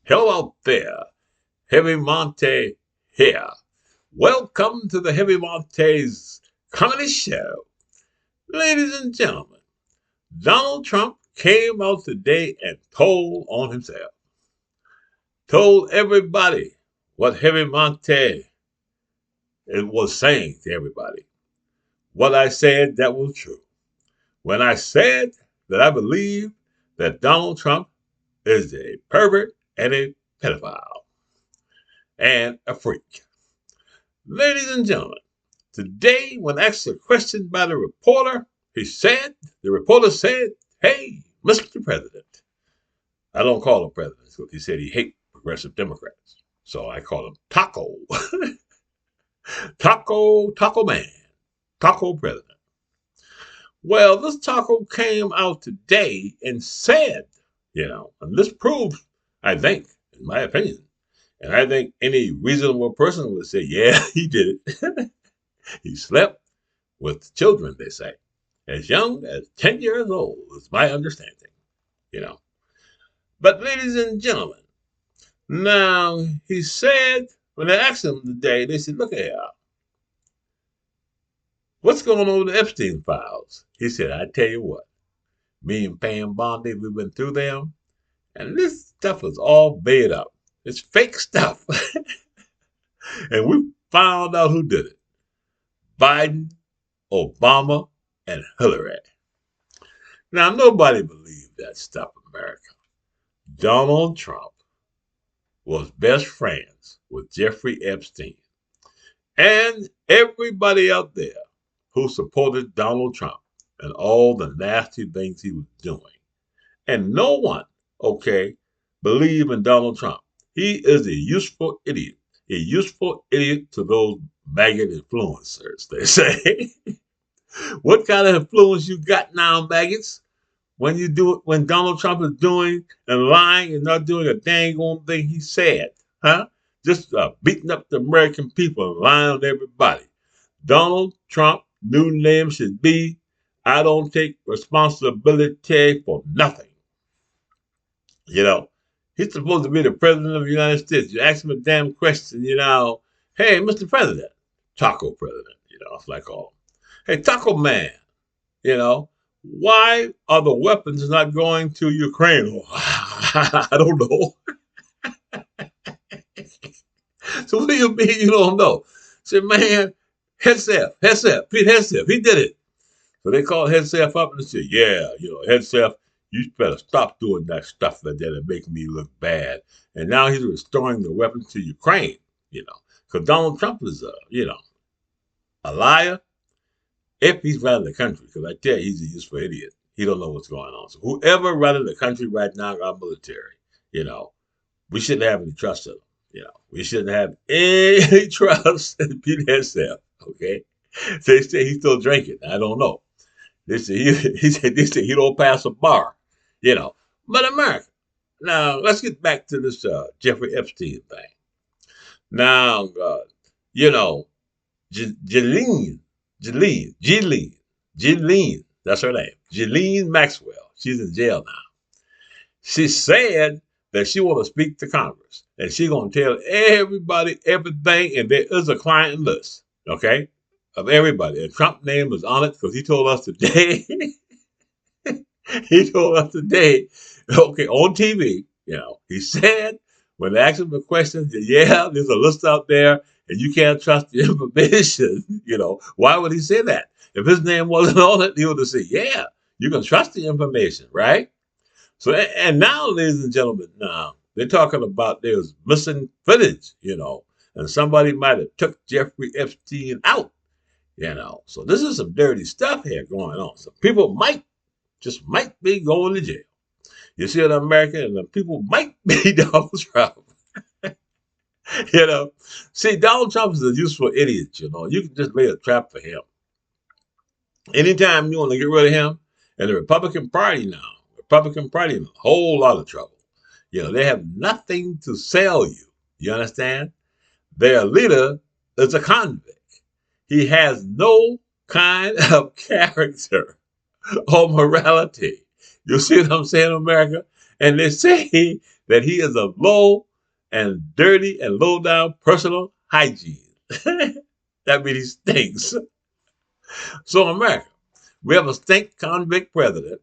Hello out there, Heavy Monte here. Welcome to the Heavy Monte's Comedy Show. Ladies and gentlemen, Donald Trump came out today and told on himself. Told everybody what Heavy Monte was saying to everybody. What I said that was true. When I said that I believe that Donald Trump is a pervert and a pedophile and a freak. Ladies and gentlemen, today when asked a question by the reporter, the reporter said, "Hey, Mr. President." I don't call him president because he said he hates progressive Democrats. So I call him Taco. Taco Man. Taco President. Well, this Taco came out today and said, and this proves, I think, in my opinion, and I think any reasonable person would say, yeah, he did it. He slept with children, they say, as young as 10 years old, is my understanding. But, ladies and gentlemen, now, he said, when they asked him today, they said, look here, what's going on with the Epstein files? He said, I tell you what, me and Pam Bondi, we went through them, and this stuff was all made up. It's fake stuff. And we found out who did it. Biden, Obama, and Hillary. Now, nobody believed that stuff in America. Donald Trump was best friends with Jeffrey Epstein and everybody out there who supported Donald Trump and all the nasty things he was doing. And no one, believed in Donald Trump. He is a useful idiot to those maggot influencers, they say. What kind of influence you got now, maggots? When Donald Trump is doing and lying and not doing a dang on thing he said, huh? Just beating up the American people and lying on everybody. Donald Trump, new name should be, I don't take responsibility for nothing. He's supposed to be the president of the United States. You ask him a damn question, hey, Mr. President, Taco President, it's like all. Hey, Taco Man, why are the weapons not going to Ukraine? I don't know. So what do you mean you don't know? Say, man, Hegseth, Pete Hegseth, he did it. So they called Hegseth up and said, yeah, Hegseth, you better stop doing that stuff like that and make me look bad. And now he's restoring the weapons to Ukraine, because Donald Trump is, a liar if he's running the country. Because I tell you, he's a useful idiot. He don't know what's going on. So whoever running the country right now, our military, we shouldn't have any trust in them. We shouldn't have any trust in Pete Hegseth, okay? They say he's still drinking. I don't know. They say he don't pass a bar, But America. Now, let's get back to this Jeffrey Epstein thing. Now, Ghislaine, that's her name. Ghislaine Maxwell. She's in jail now. She said that she want to speak to Congress. And she's going to tell everybody everything. And there is a client list, okay, of everybody. And Trump's name is on it because he told us today. On TV, he said, when they asked him the question, yeah, there's a list out there and you can't trust the information. Why would he say that? If his name wasn't on it, he would have said, yeah, you can trust the information, right? So, and now, ladies and gentlemen, now they're talking about there's missing footage, and somebody might have took Jeffrey Epstein out, So this is some dirty stuff here going on. So people might be going to jail. You see, in America, and the people might be Donald Trump. See, Donald Trump is a useful idiot. You can just lay a trap for him. Anytime you want to get rid of him, and the Republican Party, in a whole lot of trouble. They have nothing to sell you. You understand? Their leader is a convict. He has no kind of character or morality. You see what I'm saying, America? And they say that he is of low and dirty and low down personal hygiene. That means he stinks. So America, we have a stink convict president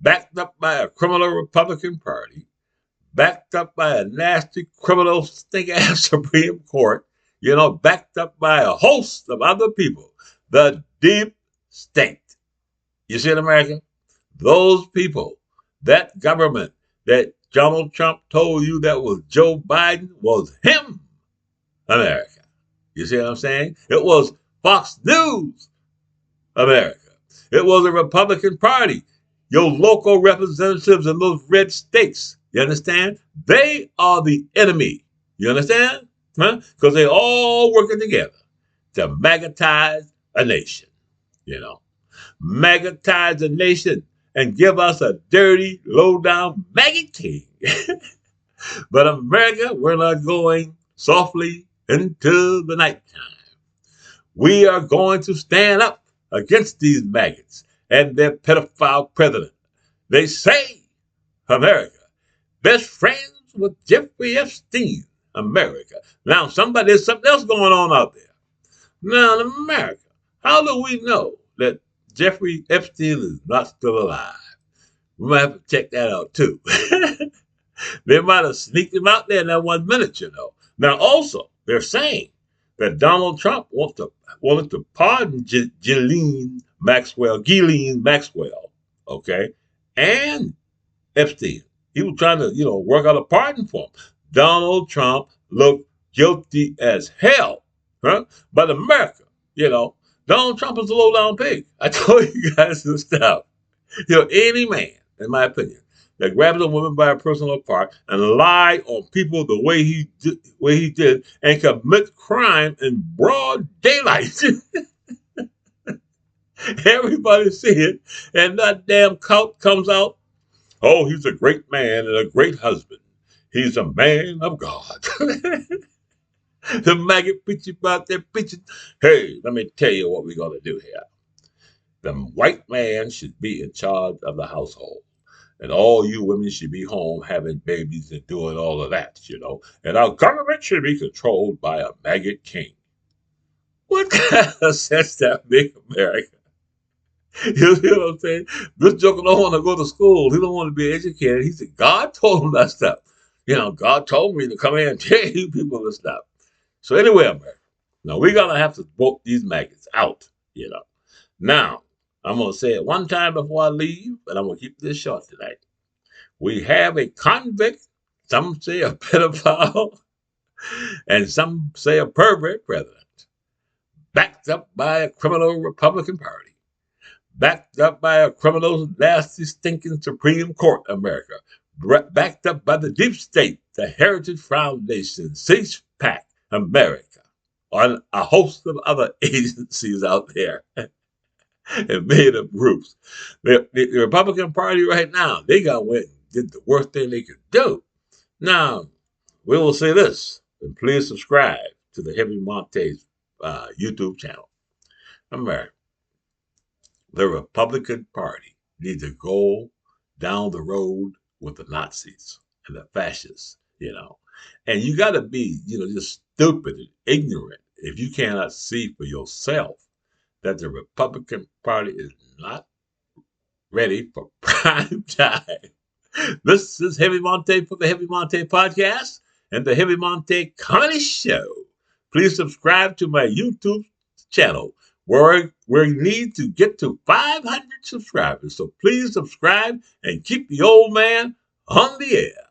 backed up by a criminal Republican Party, backed up by a nasty criminal stink ass Supreme Court, backed up by a host of other people. The deep state. You see it, America? Those people, that government that Donald Trump told you that was Joe Biden was him, America. You see what I'm saying? It was Fox News, America. It was the Republican Party, your local representatives in those red states. You understand? They are the enemy. You understand? Huh? Because they all working together to magnetize a nation. Magnetize a nation and give us a dirty, low-down maggot king. But America, we're not going softly into the nighttime. We are going to stand up against these maggots and their pedophile president. They say, America, best friends with Jeffrey Epstein, America. Now, there's something else going on out there. Now, in America, how do we know that Jeffrey Epstein is not still alive? We might have to check that out, too. They might have sneaked him out there in that 1 minute, Now, also, they're saying that Donald Trump wanted to pardon Ghislaine Maxwell, okay, and Epstein. He was trying to, work out a pardon for him. Donald Trump looked guilty as hell, huh? But America, Donald Trump is a low-down pig. I told you guys to stop. Any man, in my opinion, that grabs a woman by her personal part and lie on people the way he did and commit crime in broad daylight. Everybody see it, and that damn cout comes out. Oh, he's a great man and a great husband. He's a man of God. The maggot preaching about their preaching. Hey, let me tell you what we're going to do here. The white man should be in charge of the household. And all you women should be home having babies and doing all of that, And our government should be controlled by a maggot king. What kind of sense that make, America? You see what I'm saying? This joker don't want to go to school. He don't want to be educated. He said, God told him that stuff. God told me to come here and tell you people this stuff. So anyway, America, now we're going to have to vote these maggots out, Now, I'm going to say it one time before I leave, and I'm going to keep this short tonight. We have a convict, some say a pedophile, and some say a pervert president, backed up by a criminal Republican Party, backed up by a criminal, nasty, stinking Supreme Court, America, backed up by the deep state, the Heritage Foundation, CPAC, America, on a host of other agencies out there. And made up groups. The Republican Party right now, they went and did the worst thing they could do. Now, we will say this, and please subscribe to the Heavy Montes YouTube channel. Remember, the Republican Party needs to go down the road with the Nazis and the fascists, And you got to be, just stupid and ignorant if you cannot see for yourself that the Republican Party is not ready for prime time. This is Heavy Monte for the Heavy Monte Podcast and the Heavy Monte Comedy Show. Please subscribe to my YouTube channel where we need to get to 500 subscribers. So please subscribe and keep the old man on the air.